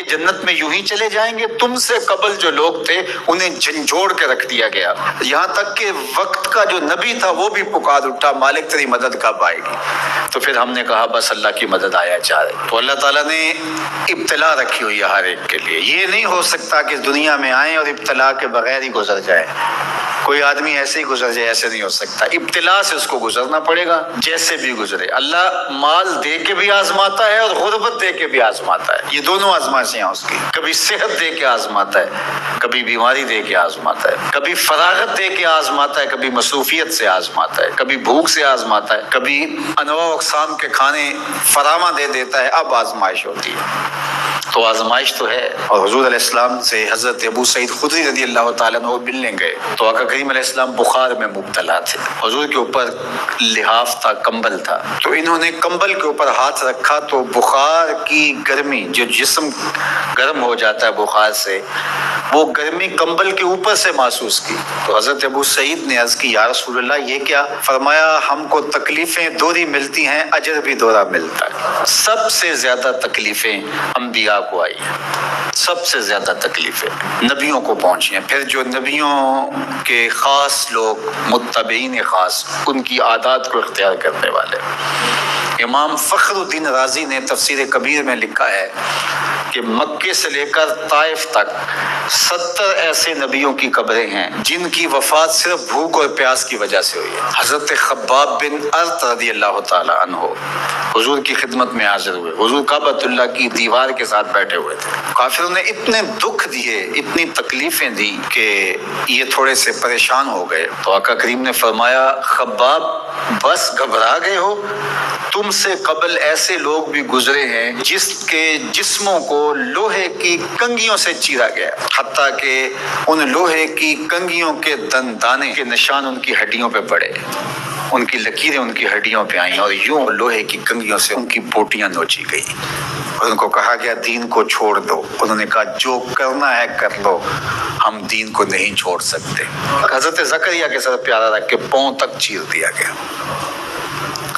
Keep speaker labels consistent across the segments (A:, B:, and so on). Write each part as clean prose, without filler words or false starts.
A: کہ جنت میں یوں ہی چلے جائیں گے؟ تم سے قبل جو لوگ تھے انہیں جھنجھوڑ کے رکھ دیا گیا، یہاں تک کہ وقت کا جو نبی تھا وہ بھی پکار اٹھا مالک تیری مدد کب آئے گی؟ تو پھر ہم نے کہا بس اللہ کی مدد آیا چاہے۔ تو اللہ تعالیٰ نے ابتلا رکھی ہوئی ہے ہر ایک کے لیے، یہ نہیں ہو سکتا کہ دنیا میں آئیں اور ابتلا کے بغیر ہی گزر جائے۔ کوئی آدمی ایسے ہی گزر جائے، ایسے نہیں ہو سکتا، ابتلا سے اس کو گزرنا پڑے گا جیسے بھی گزرے۔ اللہ مال دے کے بھی آزماتا ہے اور غربت دے کے بھی آزماتا ہے، یہ دونوں آزمائشیں ہیں اس کی۔ کبھی صحت دے کے آزماتا ہے، کبھی بیماری دے کے آزماتا ہے، کبھی فراغت دے کے آزماتا ہے، کبھی مصروفیت سے آزماتا ہے، کبھی بھوک سے آزماتا ہے، کبھی انواع و اقسام کے کھانے فراواں دے دیتا ہے، اب آزمائش ہوتی ہے۔ تو آزمائش تو ہے۔ اور حضور علیہ السلام سے حضرت ابو سعید خدری رضی اللہ تعالیٰ عنہ ملنے گئے تو آقا کریم علیہ السلام بخار میں مبتلا تھے، حضور کے اوپر لحاف تھا، کمبل تھا، تو انہوں نے کمبل کے اوپر ہاتھ رکھا تو بخار کی گرمی، جو جسم گرم ہو جاتا ہے بخار سے، وہ گرمی کمبل کے اوپر سے محسوس کی۔ تو حضرت ابو سعید نے عرض کی یا رسول اللہ یہ کیا؟ فرمایا ہم کو تکلیفیں دوہری ملتی ہیں، اجر بھی دوہرا ملتا ہے۔ سب سے زیادہ تکلیفیں انبیاء کو آئی ہیں، سب سے زیادہ تکلیفیں نبیوں کو پہنچی ہیں، پھر جو نبیوں کے خاص لوگ متبعین خاص، ان کی عادات کو اختیار کرنے والے۔ امام فخر الدین رازی نے تفسیر کبیر میں لکھا ہے کہ مکے سے لے کر طائف تک 70 ایسے نبیوں کی قبریں ہیں جن کی وفات صرف بھوک اور پیاس کی وجہ سے ہوئی ہے۔ حضرت خباب بن ارت رضی اللہ تعالی عنہ حضور کی خدمت میں حاضر ہوئے، حضور کعبۃ اللہ کی دیوار کے ساتھ بیٹھے ہوئے تھے، کافروں نے اتنے دکھ دیے، اتنی تکلیفیں دی کہ یہ تھوڑے سے پریشان ہو گئے۔ تو آقا کریم نے فرمایا خباب بس گھبرا گئے ہو؟ تم سے قبل ایسے لوگ بھی گزرے ہیں جس کے جسموں کو لوہے کی کنگھیوں سے چیرا گیا، حتیٰ کہ ان لوہے کی کنگھیوں کے دندانے کے نشان ان کی ہڈیوں پہ پڑے، ان کی لکیریں ان کی ہڈیوں پہ آئیں اور یوں لوہے کی کنگھیوں سے ان کی بوٹیاں نوچی گئی اور ان کو کہا گیا دین کو چھوڑ دو۔ انہوں نے کہا جو کرنا ہے کر لو، ہم دین کو نہیں چھوڑ سکتے۔ حضرت زکریا کے سر پیارا رکھ کے پاؤں تک چیر دیا گیا،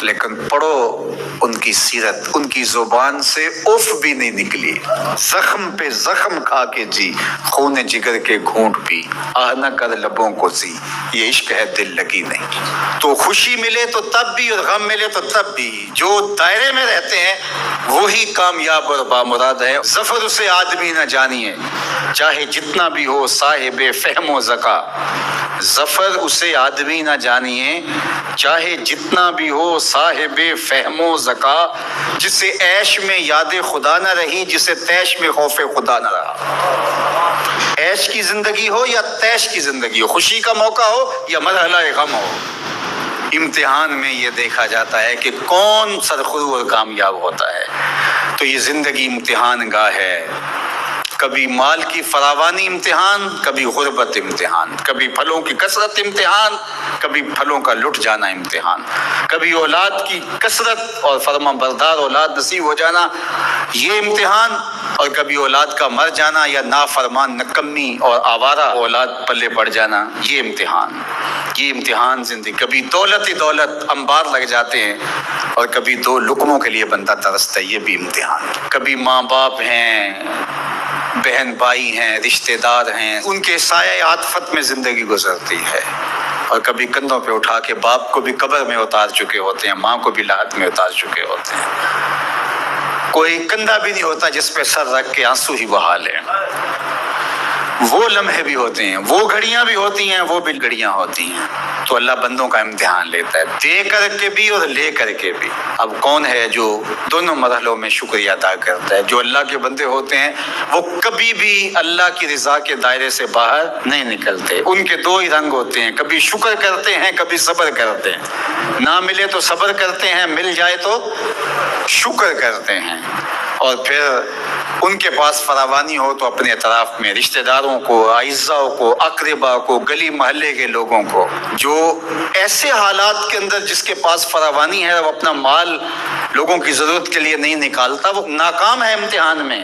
A: لیکن پڑھو ان کی سیرت، ان کی زبان سے اف بھی نہیں نکلی، زخم پہ زخم کھا کے جی، خون جگر کے گھونٹ پی، آہ نہ کر لبوں کو سی، یہ عشق ہے دل لگی نہیں۔ تو خوشی ملے تو تب بھی اور غم ملے تو تب بھی، جو دائرے میں رہتے ہیں وہی کامیاب اور بامراد ہے۔ ظفر اسے آدمی نہ جانیے چاہے جتنا بھی ہو صاحب فہم و ذکا، ظفر اسے آدمی نہ جانیے چاہے جتنا بھی ہو صاحب فہم و ذکا، جسے عیش میں یاد خدا نہ رہی، جسے تیش میں خوف خدا نہ رہا۔ عیش کی زندگی ہو یا تیش کی زندگی ہو، خوشی کا موقع ہو یا مرحلہ غم ہو، امتحان میں یہ دیکھا جاتا ہے کہ کون سرخرو اور کامیاب ہوتا ہے۔ تو یہ زندگی امتحان گاہ ہے، کبھی مال کی فراوانی امتحان، کبھی غربت امتحان، کبھی پھلوں کی کثرت امتحان، کبھی پھلوں کا لٹ جانا امتحان، کبھی اولاد کی کثرت اور فرما بردار اولاد نصیب ہو جانا یہ امتحان، اور کبھی اولاد کا مر جانا یا نافرمان نکمی اور آوارہ اولاد پلے پڑ جانا یہ امتحان۔ یہ امتحان زندگی، کبھی دولت ہی دولت انبار لگ جاتے ہیں اور کبھی دو لقموں کے لیے بندہ ترستا ہے، یہ بھی امتحان۔ کبھی ماں باپ ہیں، بہن بھائی ہیں، رشتہ دار ہیں، ان کے سایہ عاطفت میں زندگی گزرتی ہے، اور کبھی کندھوں پہ اٹھا کے باپ کو بھی قبر میں اتار چکے ہوتے ہیں، ماں کو بھی لحد میں اتار چکے ہوتے ہیں، کوئی کندھا بھی نہیں ہوتا جس پہ سر رکھ کے آنسو ہی بہا لیں۔ وہ لمحے بھی ہوتے ہیں، وہ گھڑیاں بھی ہوتی ہیں، وہ بھی گھڑیاں ہوتی ہیں۔ تو اللہ بندوں کا امتحان لیتا ہے، دے کر کے بھی اور لے کر کے بھی۔ اب کون ہے جو دونوں مرحلوں میں شکریہ ادا کرتا ہے؟ جو اللہ کے بندے ہوتے ہیں وہ کبھی بھی اللہ کی رضا کے دائرے سے باہر نہیں نکلتے، ان کے دو ہی رنگ ہوتے ہیں، کبھی شکر کرتے ہیں، کبھی صبر کرتے ہیں، نہ ملے تو صبر کرتے ہیں، مل جائے تو شکر کرتے ہیں، اور پھر ان کے پاس فراوانی ہو تو اپنے اطراف میں رشتہ داروں کو، اعزاء کو، اقربا کو، گلی محلے کے لوگوں کو، جو ایسے حالات کے اندر جس کے پاس فراوانی ہے وہ اپنا مال لوگوں کی ضرورت کے لیے نہیں نکالتا، وہ ناکام ہے امتحان میں۔